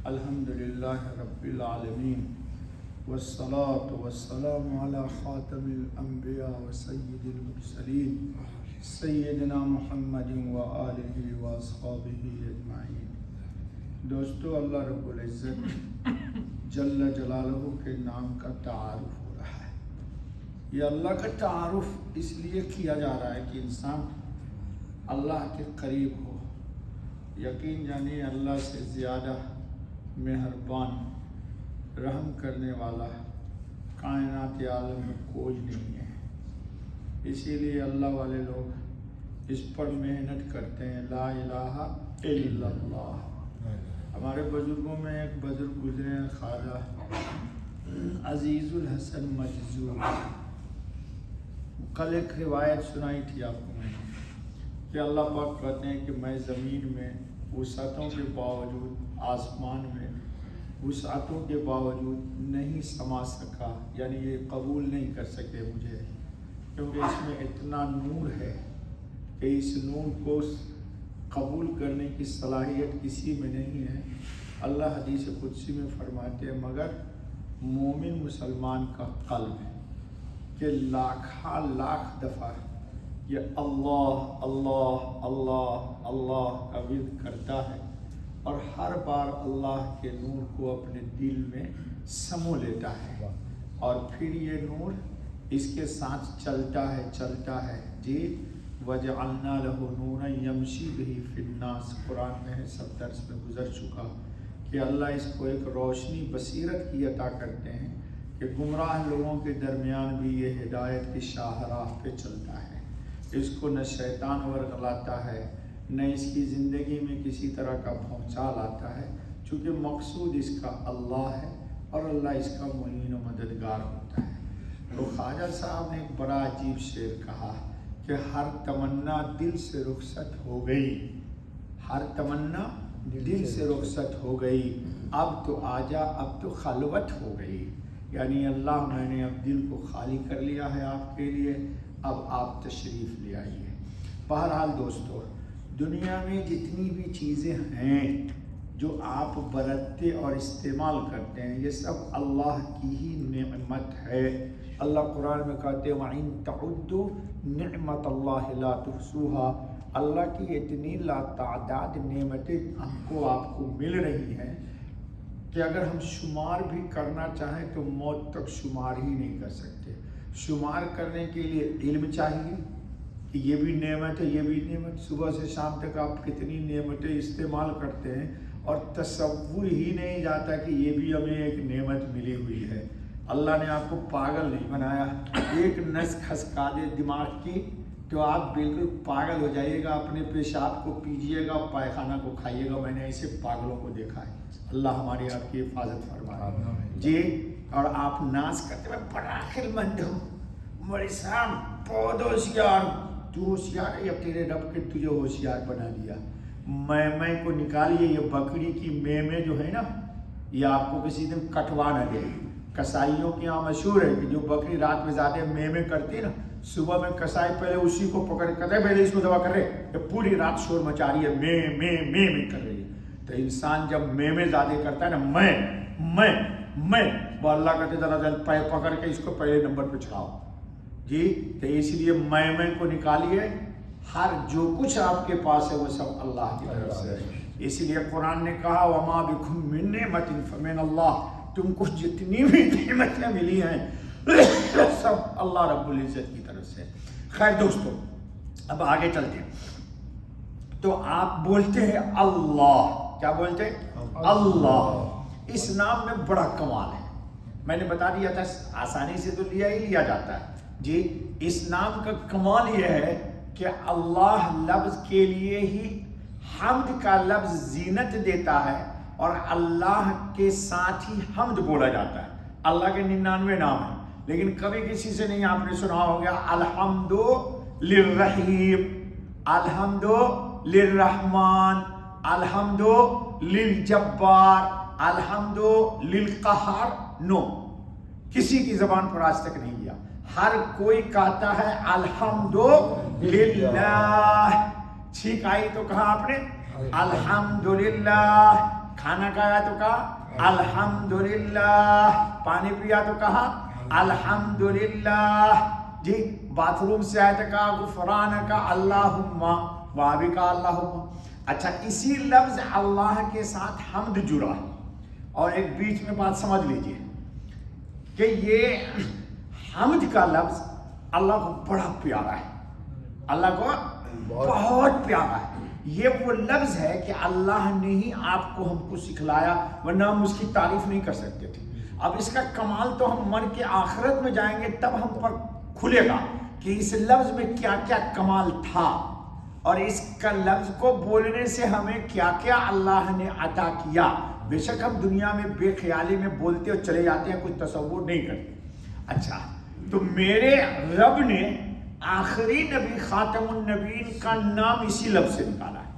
الحمدللہ رب العالمین والصلاة والسلام علی خاتم الانبیاء و سید المرسلین سیدنا محمد و آلہ و اصحابہ اجمعین۔ دوستو، اللہ رب العزت جل جلالہ کے نام کا تعارف ہو رہا ہے۔ یہ اللہ کا تعارف اس لیے کیا جا رہا ہے کہ انسان اللہ کے قریب ہو۔ یقین جانیے اللہ سے زیادہ مہربان رحم کرنے والا کائنات عالم میں کوئی نہیں ہے۔ اسی لیے اللہ والے لوگ اس پر محنت کرتے ہیں، لا الہ الا اللہ۔ ہمارے بزرگوں میں ایک بزرگ گزرے ہیں، خواجہ عزیز الحسن مجذوب۔ کل ایک روایت سنائی تھی آپ کو میں نے کہ اللہ پاک کہتے ہیں کہ میں زمین میں وسعتوں کے باوجود، آسمان میں وسعتوں کے باوجود نہیں سما سکا، یعنی یہ قبول نہیں کر سکے مجھے، کیونکہ اس میں اتنا نور ہے کہ اس نور کو قبول کرنے کی صلاحیت کسی میں نہیں ہے۔ اللہ حدیث قدسی میں فرماتے ہیں مگر مومن مسلمان کا قلب ہے کہ لاکھ دفعہ یہ اللہ اللہ اللہ اللہ کا ورد کرتا ہے اور ہر بار اللہ کے نور کو اپنے دل میں سمو لیتا ہے، اور پھر یہ نور اس کے ساتھ چلتا ہے جی۔ وَجَعَلْنَا لَهُ نُورًا يَمْشِي بِهِ فِي النَّاسِ، قرآن میں ہے، سب درس میں گزر چکا کہ اللہ اس کو ایک روشنی بصیرت کی عطا کرتے ہیں کہ گمراہ لوگوں کے درمیان بھی یہ ہدایت کی شاہراہ پہ چلتا ہے۔ اس کو نہ شیطان ورغلاتا ہے، نہ اس کی زندگی میں کسی طرح کا بھونچال آتا ہے، چونکہ مقصود اس کا اللہ ہے اور اللہ اس کا معین و مددگار ہوتا ہے۔ تو خواجہ صاحب نے ایک بڑا عجیب شعر کہا کہ ہر تمنا دل سے رخصت ہو گئی، ہر تمنا دل سے رخصت ہو گئی، اب تو آجا، اب تو خلوت ہو گئی۔ یعنی اللہ، میں نے اب دل کو خالی کر لیا ہے آپ کے لیے، اب آپ تشریف لے آئیے۔ بہرحال دوستو، دنیا میں جتنی بھی چیزیں ہیں جو آپ برتتے اور استعمال کرتے ہیں، یہ سب اللہ کی ہی نعمت ہے۔ اللہ قرآن میں کہتے ہیں وَإِن تَعُدُّوا نِعْمَةَ اللَّهِ لَا تُحْصُوهَا، اللہ کی اتنی لاتعداد نعمتیں آپ کو مل رہی ہیں کہ اگر ہم شمار بھی کرنا چاہیں تو موت تک شمار ہی نہیں کر سکتے۔ شمار کرنے کے لیے علم چاہیے کہ یہ بھی نعمت ہے، یہ بھی نعمت، صبح سے شام تک آپ کتنی نعمتیں استعمال کرتے ہیں اور تصور ہی نہیں جاتا کہ یہ بھی ہمیں ایک نعمت ملی ہوئی ہے۔ اللہ نے آپ کو پاگل نہیں بنایا، ایک نس کھسکا دے دماغ کی تو آپ بالکل پاگل ہو جائیے گا، اپنے پیشاب کو پیجیے گا، پائخانہ کو کھائیے گا۔ میں نے ایسے پاگلوں کو دیکھا ہے۔ اللہ ہماری آپ کی حفاظت فرمائے جی۔ اور آپ ناز کرتے میں بڑا عقل مند ہوں، بڑی شان، بہت ہوشیار، تو ہوشیار ہے یا تیرے رب کے تجھے ہوشیار بنا دیا۔ میں کو نکالیے، یہ بکری کی میں جو ہے نا، یہ آپ کو کسی دن کٹوا نہ دے۔ کسائیوں کے یہاں مشہور ہے کہ جو بکری رات میں زیادہ میں کرتی ہے نا، صبح میں کسائی پہلے اسی کو پکڑ کر پہلے اس کو دبا کر رہے کہ پوری رات شور مچا رہی ہے، میں کر رہی ہے۔ تو انسان جب میں زیادہ کرتا ہے نا، میں وہ اللہ کہتے ذرا پیر پکڑ کے اس کو پہلے نمبر پہ چڑھاؤ جی۔ تو اس لیے میں کو نکالیے، ہر جو کچھ آپ کے پاس ہے وہ سب اللہ کی طرف سے ہے۔ اس لیے قرآن نے کہا وَمَا بِكُم مِّن نِّعْمَةٍ فَمِنَ اللَّهِ، تم کو جتنی بھی نعمتیں ملی ہیں سب اللہ رب العزت کی طرف سے۔ خیر دوستو، اب آگے چلتے ہیں۔ تو آپ بولتے ہیں اللہ، کیا بولتے ہیں؟ اللہ۔ اس نام میں بڑا کمال ہے، میں نے بتا دیا تھا، آسانی سے تو لیا جاتا ہے جی۔ اس نام کا کمال یہ ہے کہ اللہ لفظ کے لیے ہی حمد کا لفظ زینت دیتا ہے، اور اللہ کے ساتھ ہی حمد بولا جاتا ہے۔ اللہ کے 99 نام ہیں، لیکن کبھی کسی سے نہیں آپ نے سنا ہوگا الحمد للرحیم، الحمد للرحمن، الحمد للجبار، الحمد للقہار، نو، کسی کی زبان پر آج تک نہیں گیا۔ ہر کوئی کہتا ہے الحمد للہ، ٹھیک آئی تو کہا آپ نے الحمد للہ، کھانا کھایا تو کہا الحمدللہ، پانی پیا تو کہا الحمدللہ، جی باتھ روم سے آئے تو کہا غفرانک اللہم، وہاں بھی کہا اللہم۔ اچھا، اسی لفظ اللہ کے ساتھ حمد جڑا ہے، اور ایک بیچ میں بات سمجھ لیجئے کہ یہ حمد کا لفظ اللہ کو بڑا پیارا ہے، اللہ کو بہت پیارا ہے۔ یہ وہ لفظ ہے کہ اللہ نے ہی آپ کو ہم کو سکھلایا، ورنہ ہم اس کی تعریف نہیں کر سکتے تھے۔ اب اس کا کمال تو ہم مر کے آخرت میں جائیں گے تب ہم پر کھلے گا کہ اس لفظ میں کیا کیا کمال تھا، اور اس کا لفظ کو بولنے سے ہمیں کیا کیا اللہ نے عطا کیا۔ بے شک ہم دنیا میں بے خیالی میں بولتے اور چلے جاتے ہیں، کوئی تصور نہیں کرتے۔ اچھا، تو میرے رب نے آخری نبی خاتم النبیین کا نام اسی لفظ سے نکالا ہے،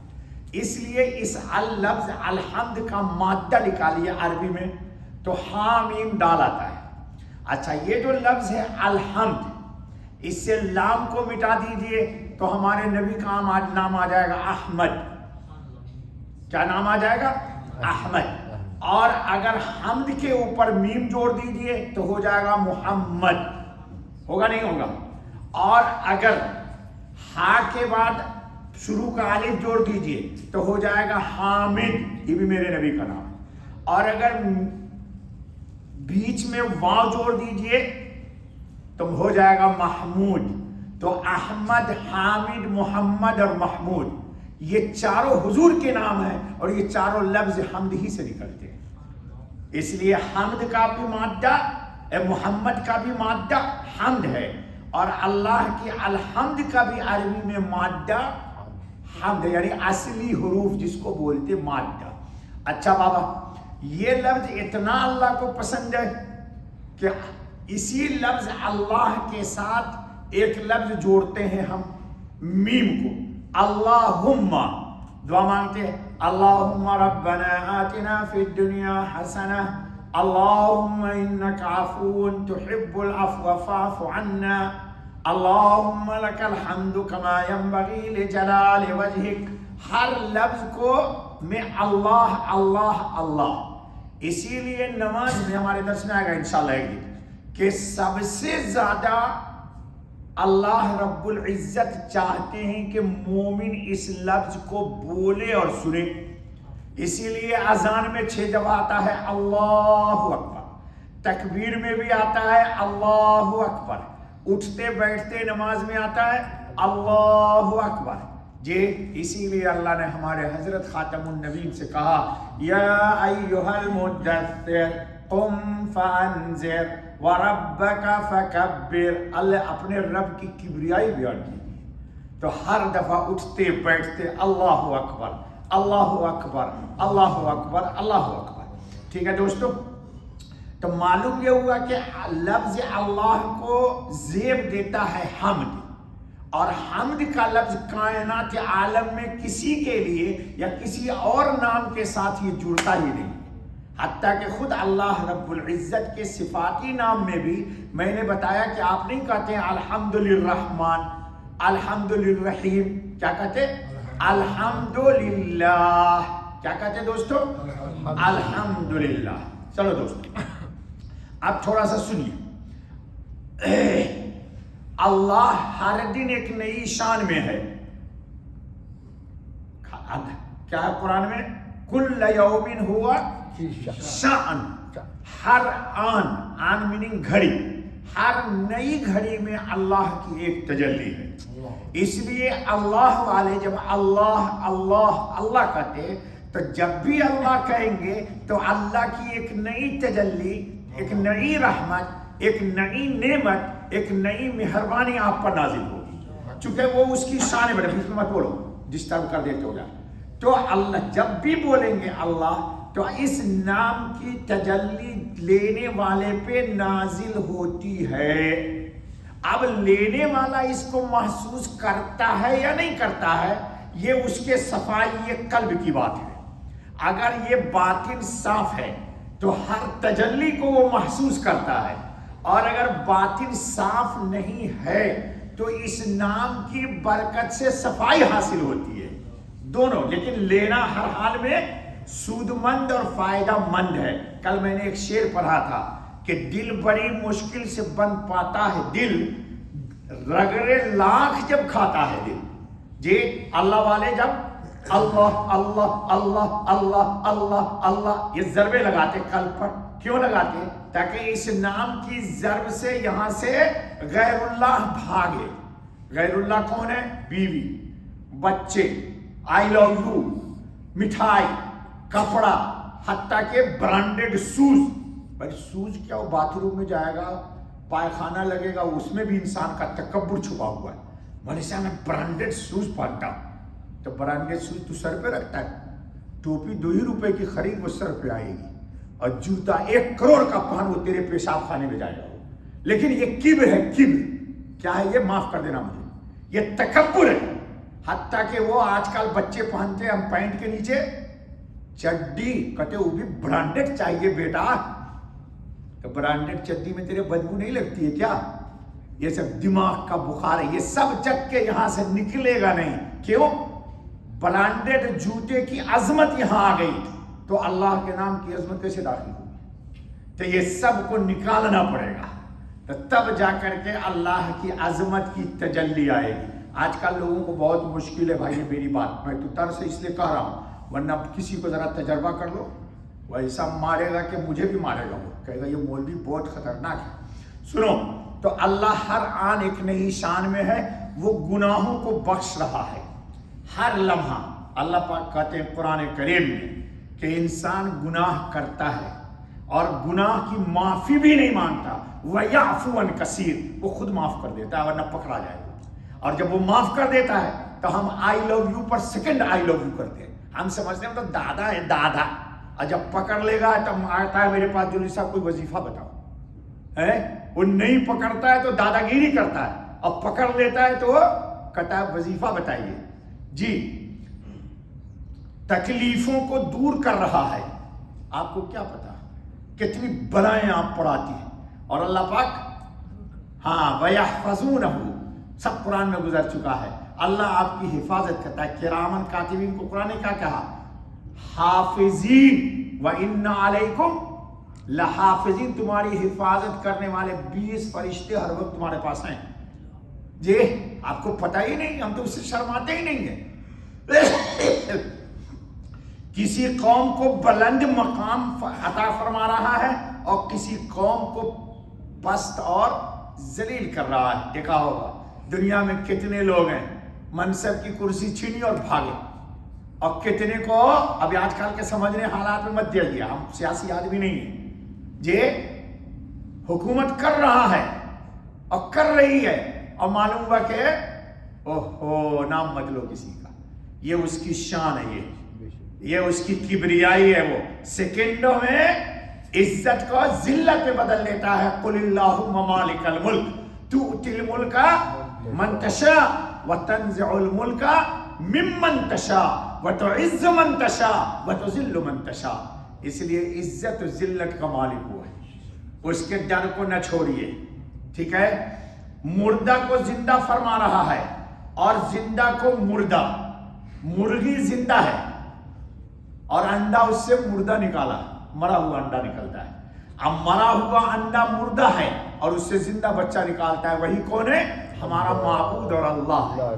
اس لیے اس لفظ الحمد کا مادہ نکالیے عربی میں تو حامیم ڈال آتا ہے۔ اچھا، یہ جو لفظ ہے الحمد، اس سے لام کو مٹا دیجئے تو ہمارے نبی کا نام آ جائے گا احمد۔ کیا نام آ جائے گا؟ احمد۔ اور اگر حمد کے اوپر میم جوڑ دیجئے تو ہو جائے گا محمد، ہوگا نہیں ہوگا؟ اور اگر ہا کے بعد شروع کا الف جوڑ دیجئے تو ہو جائے گا حامد، یہ بھی میرے نبی کا نام۔ اور اگر بیچ میں واو جوڑ دیجئے تو ہو جائے گا محمود۔ تو احمد، حامد، محمد اور محمود، یہ چاروں حضور کے نام ہیں، اور یہ چاروں لفظ حمد ہی سے نکلتے ہیں۔ اس لیے حمد کا بھی مادہ، محمد کا بھی مادہ حمد ہے، اور اللہ کی الحمد کا بھی عربی میں مادہ حمد، یعنی اصلی حروف جس کو بولتے مادہ۔ اچھا بابا، یہ لفظ اتنا اللہ کو پسند ہے کہ اسی لفظ اللہ کے ساتھ ایک لفظ جوڑتے ہیں ہم میم کو، اللہم، دعا مانگتے ہیں اللہم ربنا آتنا فی الدنیا حسنہ، اللہم انک عفو تحب العفو فاعف عنا، اللہم لک الحمد کما ینبغی لجلال وجہک۔ ہر لفظ کو میں اللہ اللہ اللہ، اسی لیے نماز میں ہمارے درس میں آئے گا انشاءاللہ ایک دن کہ سب سے زیادہ اللہ رب العزت چاہتے ہیں کہ مومن اس لفظ کو بولے اور سنے۔ اسی لیے اذان میں 6 جگہ آتا ہے اللہ اکبر، تکبیر میں بھی آتا ہے اللہ اکبر، اٹھتے بیٹھتے نماز میں آتا ہے اللہ اکبر۔ جی اسی لیے اللہ نے ہمارے حضرت خاتم النبیین سے کہا یا ایھا المدثر قم فانذر وربک فکبر۔ اللہ اپنے رب کی کبریائی بیان کی، تو ہر دفعہ اٹھتے بیٹھتے اللہ اکبر اللہ اکبر اللہ اکبر اللہ اکبر۔ ٹھیک ہے دوستو، تو معلوم یہ ہوا کہ لفظ اللہ کو زیب دیتا ہے حمد، اور حمد کا لفظ کائنات عالم میں کسی کے لیے یا کسی اور نام کے ساتھ یہ جڑتا ہی نہیں، حتیٰ کہ خود اللہ رب العزت کے صفاتی نام میں بھی میں نے بتایا کہ آپ نہیں کہتے ہیں الحمد للرحمن، الحمد للرحیم، کیا کہتے الحمدللہ، کیا کہتے دوستو الحمدللہ۔ چلو دوستو، اب تھوڑا سا سنیے، اللہ ہر دن ایک نئی شان میں ہے۔ کیا ہے قرآن میں؟ کل یوم ہوا شان، ہر آن میننگ گھڑی، ہر نئی گھڑی میں اللہ کی ایک تجلی ہے۔ اس لیے اللہ والے جب اللہ اللہ اللہ کہتے تو جب بھی اللہ کہیں گے تو اللہ کی ایک نئی تجلی، ایک نئی رحمت، ایک نئی نعمت، ایک نئی مہربانی آپ پر نازل ہوگی، چونکہ وہ اس کی شان بڑے۔ بیچ میں مت بولو، ڈسٹرب کر دیتے ہو گا۔ تو اللہ جب بھی بولیں گے اللہ تو اس نام کی تجلی لینے والے پہ نازل ہوتی ہے۔ اب لینے والا اس کو محسوس کرتا ہے یا نہیں کرتا ہے، یہ اس کے صفائی، یہ قلب کی بات ہے۔ اگر یہ باطن صاف ہے تو ہر تجلی کو وہ محسوس کرتا ہے، اور اگر باطن صاف نہیں ہے تو اس نام کی برکت سے صفائی حاصل ہوتی ہے، دونوں۔ لیکن لینا ہر حال میں سود مند اور فائدہ مند ہے. کل میں نے ایک شعر پڑھا تھا کہ دل بڑی مشکل سے بن پاتا ہے دل، رگڑے لاکھ جب کھاتا ہے دل. جی اللہ والے جب اللہ اللہ اللہ اللہ اللہ اللہ یہ ضربے لگاتے قلب پر، کیوں لگاتے؟ تاکہ اس نام کی ضرب سے یہاں سے غیر اللہ بھاگے. غیر اللہ کون ہے؟ بیوی، بچے، آئی لو یو، مٹھائی، کپڑا، حتیٰ کہ برانڈڈ شوز. بھائی شوز کیا وہ باتھ روم میں جائے گا، پائخانہ لگے گا، اس میں بھی انسان کا تکبر چھپا ہوا ہے. مولوی صاحب میں برانڈڈ شوز پہنتا ہوں. تو برانڈڈ شوز تو سر پہ رکھتا ہے، ٹوپی 2 روپے کی خرید وہ سر پہ آئے گی، اور جوتا 1 کروڑ کا پہن وہ تیرے پیشاب خانے میں جائے گا. لیکن یہ کبر ہے. کبر کیا ہے؟ یہ معاف کر دینا مجھے، یہ تکبر ہے. حتیٰ کہ وہ آج کل بچے پہنتے ہیں ہم پینٹ کے نیچے چڈی، کہتے وہ بھی برانڈڈ چاہیے بیٹا. تو برانڈڈ چڈی میں تیرے بدبو نہیں لگتی ہے کیا؟ یہ سب دماغ کا بخار ہے. یہ سب چک کے یہاں سے نکلے گا نہیں. کیوں؟ برانڈڈ جوتے کی عظمت یہاں آ گئی تو اللہ کے نام کی عظمت کیسے داخل ہوگی؟ تو یہ سب کو نکالنا پڑے گا، تو تب جا کر کے اللہ کی عظمت کی تجلی آئے گی. آج کل لوگوں کو بہت مشکل ہے بھائی، یہ میری بات میں تو تر سے اس لیے کہہ رہا ہوں، ورنہ کسی کو ذرا تجربہ کر لو، وہ ایسا مارے گا کہ مجھے بھی مارے گا. وہ کہے گا یہ مولوی بہت خطرناک ہے. سنو، تو اللہ ہر آن ایک نئی شان میں ہے، وہ گناہوں کو بخش رہا ہے ہر لمحہ. اللہ پاک کہتے ہیں قرآن کریم میں کہ انسان گناہ کرتا ہے اور گناہ کی معافی بھی نہیں مانگتا. وَيَعْفُوَ عَنْ كَثِيرٍ، وہ خود معاف کر دیتا ہے ورنہ پکڑا جائے گا. اور جب وہ معاف کر دیتا ہے تو ہم آئی لو یو پر سیکنڈ آئی لو یو کرتے ہیں. ہم سمجھتے ہیں تو دادا ہے دادا، اور جب پکڑ لے گا تب آتا ہے میرے پاس جولی صاحب کوئی وظیفہ بتاؤ. وہ نہیں پکڑتا ہے تو دادا گیری کرتا ہے، اور پکڑ لیتا ہے تو کہتا ہے وظیفہ بتائیے. جی تکلیفوں کو دور کر رہا ہے. آپ کو کیا پتا کتنی بلائیں آپ پڑھاتی ہیں. اور اللہ پاک وَيَحْفَظُونَهُ سب قرآن میں گزر چکا ہے. اللہ آپ کی حفاظت کرتا ہے. کرامن کاتبین کو قرآن نے کیا کہا؟ حافظین وَإِنَّ عَلَيْكُمْ لَحَافِظِينَ، تمہاری حفاظت کرنے والے 20 فرشتے ہر وقت تمہارے پاس ہیں. جی آپ کو پتہ ہی نہیں، ہم تو اس سے شرماتے ہی نہیں ہیں. کسی قوم کو بلند مقام عطا فرما رہا ہے اور کسی قوم کو پست اور ذلیل کر رہا ہے. دیکھا ہوگا دنیا میں کتنے لوگ ہیں منصب کی کرسی چھینی اور بھاگے، اور کتنے کو ابھی آج کل کے سمجھنے حالات میں مت دیا. ہم سیاسی آدمی نہیں ہیں. جی حکومت کر رہا ہے اور کر رہی ہے، اور معلوم ہوا کہ اوہو نام مت لو کسی کا، یہ اس کی شان ہے، یہ اس کی کبریائی ہے. وہ سیکنڈوں میں عزت کو ذلت میں بدل دیتا ہے. قل اللہم مالک الملک تؤتی الملک من تشاء وتنزع الملک ممن تشاء وتعز من تشاء وتذل من تشاء. اس لیے عزت و ذلت کا مالک ہوا ہے، اس کے ڈر کو نہ چھوڑیے. ٹھیک ہے؟ مردہ کو زندہ فرما رہا ہے اور زندہ کو مردہ. مرغی زندہ ہے اور انڈا اس سے مردہ نکالا، مرا ہوا انڈا نکلتا ہے. اب مرا ہوا انڈا مردہ ہے اور اس سے زندہ بچہ نکالتا ہے. وہی کون ہے؟ ہمارا معبود اور اللہ ہے.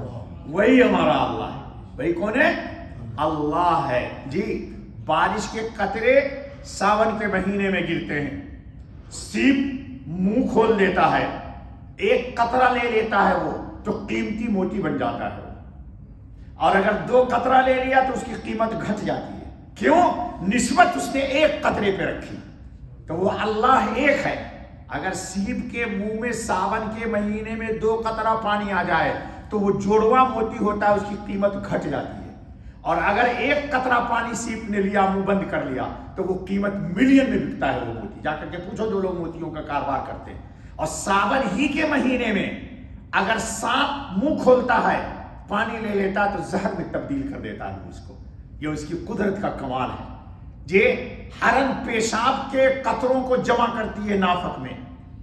وہی ہمارا اللہ ہے. وہی کون ہے؟ اللہ ہے. جی بارش کے قطرے ساون کے مہینے میں گرتے ہیں، سیپ منہ کھول دیتا ہے، ایک قطرہ لے لیتا ہے وہ تو قیمتی موتی بن جاتا ہے. اور اگر 2 قطرہ لے لیا تو اس کی قیمت گھٹ جاتی ہے. کیوں؟ نسبت اس نے ایک قطرے پہ رکھی. تو وہ اللہ ایک ہے. اگر سیب کے منہ میں ساون کے مہینے میں 2 قطرہ پانی آ جائے تو وہ جوڑواں موتی ہوتا ہے، اس کی قیمت گھٹ جاتی ہے. اور اگر 1 قطرہ پانی سیپ نے لیا، منہ بند کر لیا، تو وہ قیمت ملین میں بکتا ہے. وہ موتی جا کر کے پوچھو جو لوگ موتیوں کا کاروبار کرتے ہیں. اور ساون ہی کے مہینے میں اگر سانپ منہ کھولتا ہے، پانی لے لیتا تو زہر میں تبدیل کر دیتا ہے اس کو. یہ اس کی قدرت کا کمال ہے. یہ ہرن پیشاب کے قطروں کو جمع کرتی ہے نافق میں،